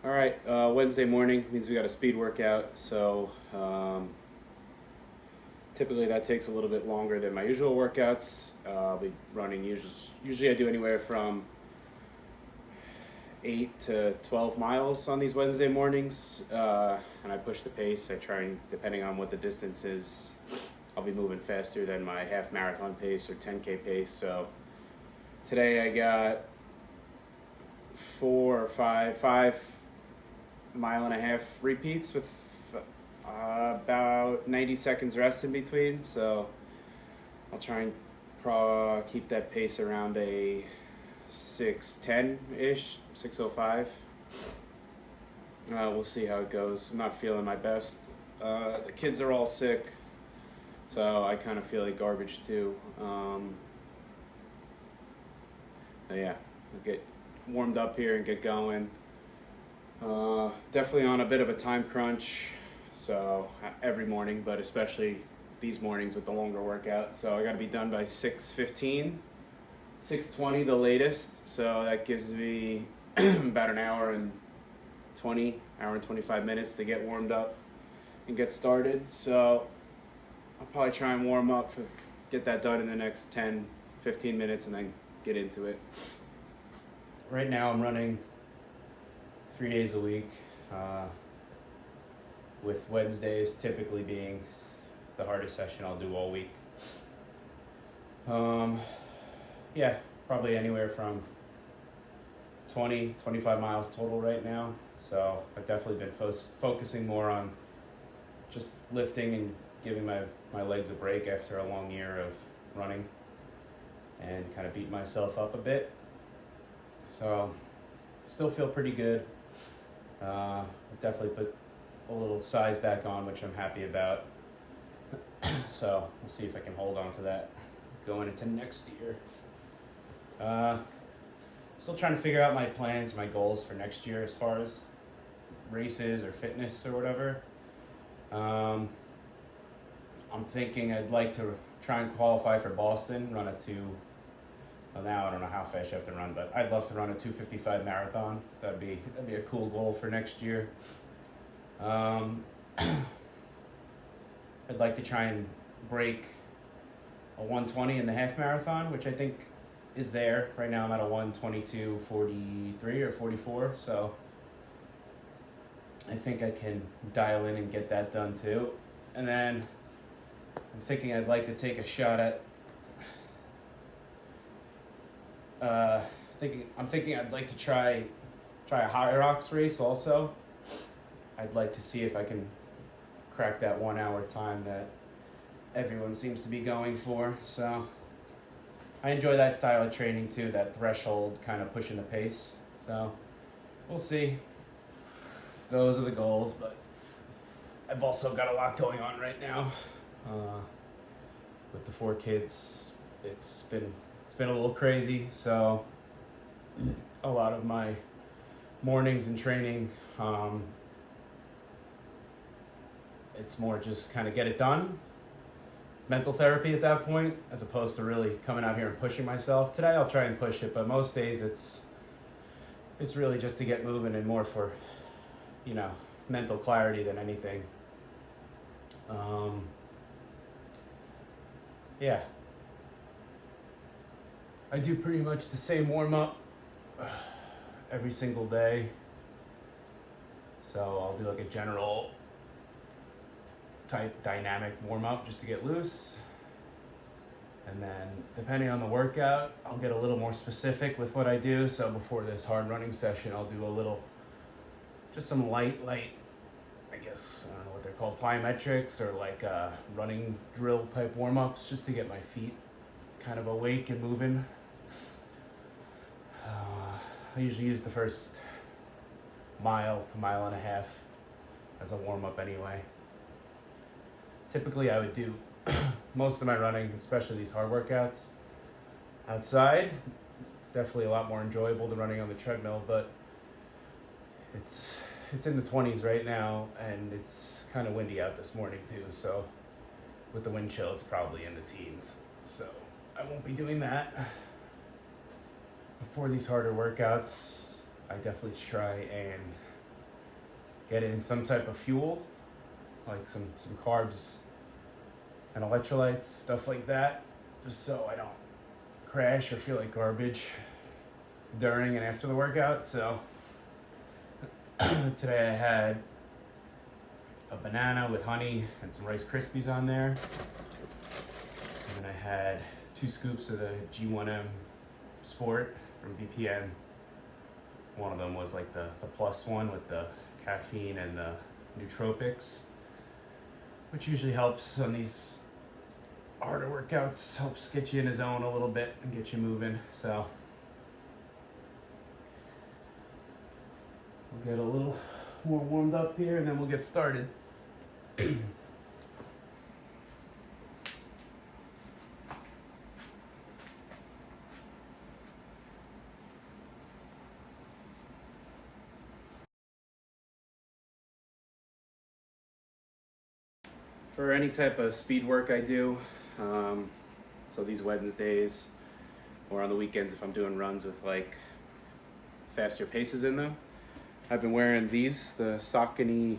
All right, Wednesday morning means we got a speed workout, so typically that takes a little bit longer than my usual workouts. I'll be running usually I do anywhere from 8 to 12 miles on these Wednesday mornings, and I push the pace. I try and, depending on what the distance is, I'll be moving faster than my half marathon pace or 10K pace. So today I got 5 mile and a half repeats with about 90 seconds rest in between. So I'll try and keep that pace around a 6:10 ish, 6:05. We'll see how it goes. I'm not feeling my best. The kids are all sick, so I kind of feel like garbage too. But yeah, I'll get warmed up here and get going. Definitely on a bit of a time crunch, so every morning, but especially these mornings with the longer workout. So I got to be done by 6:15, 6:20 the latest. So that gives me about an hour and 25 minutes to get warmed up and get started. So I'll probably try and warm up, get that done in the next 10, 15 minutes, and then get into it. Right now I'm running 3 days a week, with Wednesdays typically being the hardest session I'll do all week. Yeah, probably anywhere from 20, 25 miles total right now. So I've definitely been focusing more on just lifting and giving my legs a break after a long year of running, and kind of beat myself up a bit. So still feel pretty good. I've definitely put a little size back on, which I'm happy about. So we'll see if I can hold on to that going into next year. Still trying to figure out my plans, my goals for next year as far as races or fitness or whatever. I'm thinking I'd like to try and qualify for Boston, run well, now I don't know how fast you have to run, but I'd love to run a 2:55 marathon. That'd be a cool goal for next year. I'd like to try and break a 1:20 in the half marathon, which I think is there. Right now I'm at a 1:22:43 or 44, so I think I can dial in and get that done too. And then I'm thinking I'd like to take a shot at I'm thinking I'd like to try a Hyrox race also. I'd like to see if I can crack that 1 hour time that everyone seems to be going for. So I enjoy that style of training too, that threshold kind of pushing the pace. So we'll see. Those are the goals, but I've also got a lot going on right now. With the 4 kids, it's been a little crazy. So a lot of my mornings and training, it's more just kind of get it done. Mental therapy at that point, as opposed to really coming out here and pushing myself. Today I'll try and push it, but most days it's really just to get moving and more for, mental clarity than anything. Yeah. I do pretty much the same warm-up every single day. So I'll do like a general type dynamic warm-up just to get loose. And then depending on the workout, I'll get a little more specific with what I do. So before this hard running session, I'll do just some light, I guess, I don't know what they're called, plyometrics or like running drill type warm-ups, just to get my feet kind of awake and moving. I usually use the first mile to mile and a half as a warm-up anyway. Typically I would do most of my running, especially these hard workouts, outside. It's definitely a lot more enjoyable than running on the treadmill, but it's in the 20s right now, and it's kind of windy out this morning too, so with the wind chill it's probably in the teens, so I won't be doing that. Before these harder workouts, I definitely try and get in some type of fuel, like some carbs and electrolytes, stuff like that, just so I don't crash or feel like garbage during and after the workout. So today I had a banana with honey and some Rice Krispies on there. And then I had 2 scoops of the G1M Sport from BPN. One of them was like the plus one with the caffeine and the nootropics, which usually helps on these harder workouts, helps get you in the zone a little bit and get you moving. So we'll get a little more warmed up here and then we'll get started. For any type of speed work I do, so these Wednesdays or on the weekends if I'm doing runs with like faster paces in them, I've been wearing these, the Saucony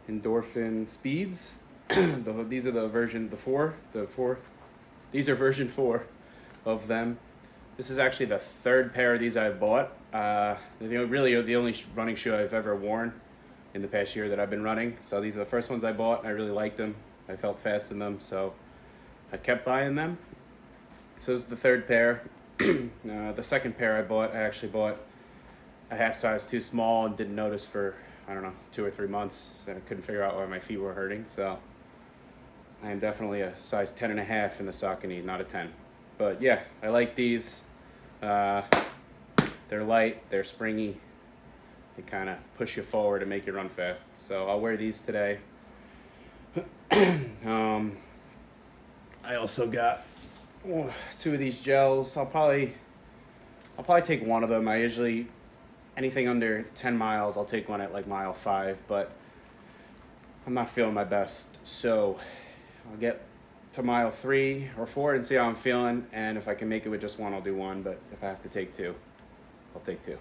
Endorphin Speeds. These are the version, these are version 4 of them. This is actually the 3rd pair of these I've bought. Really the only running shoe I've ever worn in the past year that I've been running. So these are the first ones I bought, and I really liked them. I felt fast in them, so I kept buying them. So this is the 3rd pair. The 2nd pair I actually bought a half size too small and didn't notice for, I don't know, 2 or 3 months, and I couldn't figure out why my feet were hurting. So I am definitely a size 10.5 in the Saucony, not a 10. But yeah, I like these. They're light, they're springy. They kind of push you forward and make you run fast. So I'll wear these today. I also got 2 of these gels. I'll probably take one of them. I usually, anything under 10 miles, I'll take one at like mile 5, but I'm not feeling my best. So I'll get to mile 3 or 4 and see how I'm feeling. And if I can make it with just one, I'll do one. But if I have to take 2, I'll take 2.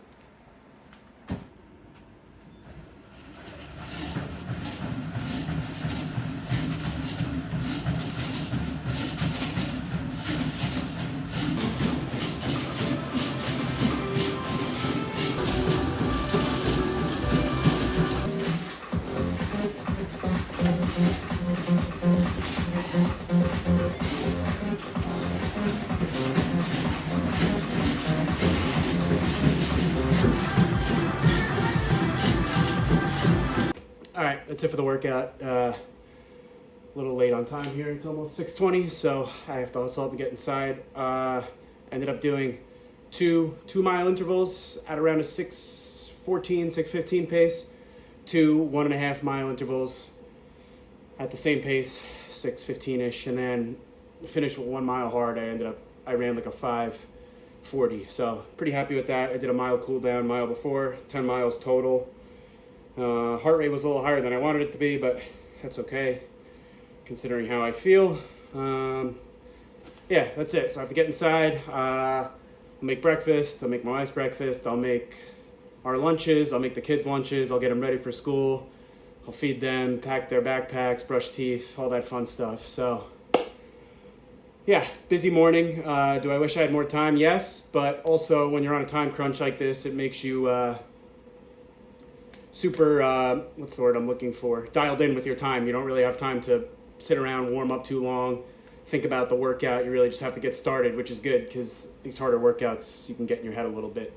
All right, that's it for the workout. A little late on time here. It's almost 6:20, so I have to hustle up and get inside. Ended up doing two 2-mile intervals at around a 6:14, 6:15 pace, 2 1.5-mile intervals at the same pace, 6:15-ish, and then finished with 1 mile hard. I ran like a 5:40, so pretty happy with that. I did a mile cool down mile before, 10 miles total. Heart rate was a little higher than I wanted it to be, but that's okay, considering how I feel. Yeah, that's it. So I have to get inside. I'll make breakfast. I'll make my wife's breakfast. I'll make our lunches. I'll make the kids' lunches. I'll get them ready for school. I'll feed them, pack their backpacks, brush teeth, all that fun stuff. So, yeah, busy morning. Do I wish I had more time? Yes, but also when you're on a time crunch like this, it makes you super, what's the word I'm looking for? Dialed in with your time. You don't really have time to sit around, warm up too long, think about the workout. You really just have to get started, which is good because these harder workouts, you can get in your head a little bit.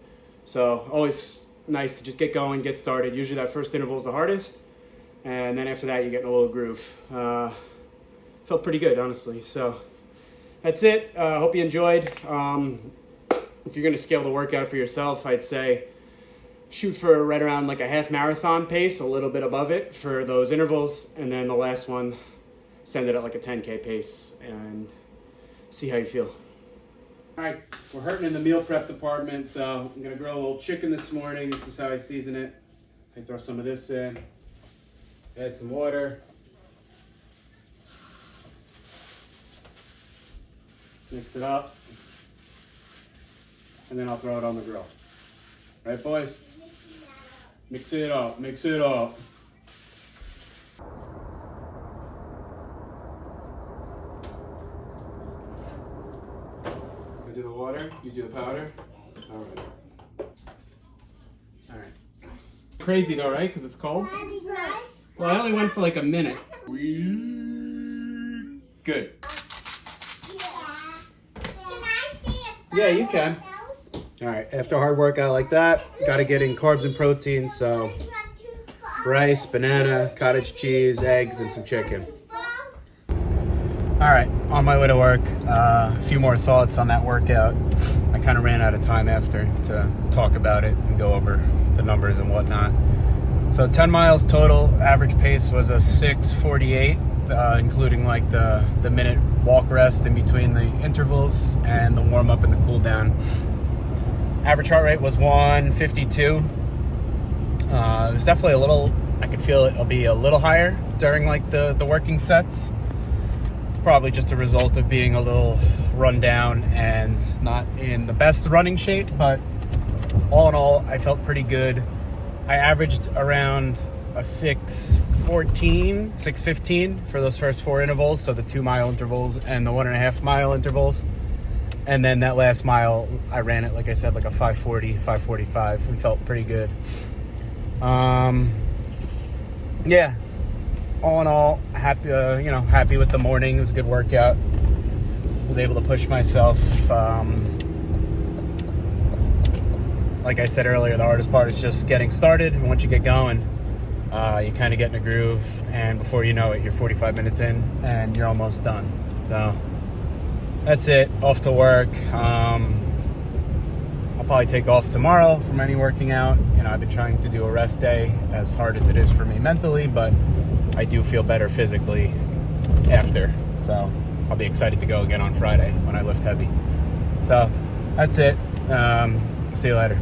So always nice to just get going, get started. Usually that first interval is the hardest, and then after that you get in a little groove. Felt pretty good, honestly. So that's it. Hope you enjoyed. If you're going to scale the workout for yourself, I'd say shoot for right around like a half marathon pace, a little bit above it for those intervals, and then the last one, send it at like a 10K pace and see how you feel. All right, we're hurting in the meal prep department, so I'm gonna grill a little chicken this morning. This is how I season it. I throw some of this in, add some water, mix it up, and then I'll throw it on the grill. Right, boys? Mix it up, mix it up. I do the water, you do the powder? Alright. Alright. Crazy though, right? Because it's cold? Well, I only went for like a minute. Good. Yeah, you can. Alright, after a hard workout like that, gotta get in carbs and protein, so rice, banana, cottage cheese, eggs, and some chicken. Alright, on my way to work, a few more thoughts on that workout. I kind of ran out of time after to talk about it and go over the numbers and whatnot. So 10 miles total, average pace was a 6:48, including like the minute walk rest in between the intervals and the warm up and the cool down. Average heart rate was 152. It was definitely a little, I could feel it'll be a little higher during like the working sets. It's probably just a result of being a little run down and not in the best running shape, but all in all, I felt pretty good. I averaged around a 6:14, 6:15 for those first 4 intervals, so the 2 mile intervals and the 1.5 mile intervals. And then that last mile, I ran it, like I said, like a 5:40, 5:45, and felt pretty good. Yeah, all in all, happy. Happy with the morning. It was a good workout. Was able to push myself. Like I said earlier, the hardest part is just getting started. And once you get going, you kind of get in a groove, and before you know it, you're 45 minutes in and you're almost done. So that's it. Off to work. I'll probably take off tomorrow from any working out. I've been trying to do a rest day, as hard as it is for me mentally, but I do feel better physically after. So I'll be excited to go again on Friday when I lift heavy. So that's it. See you later.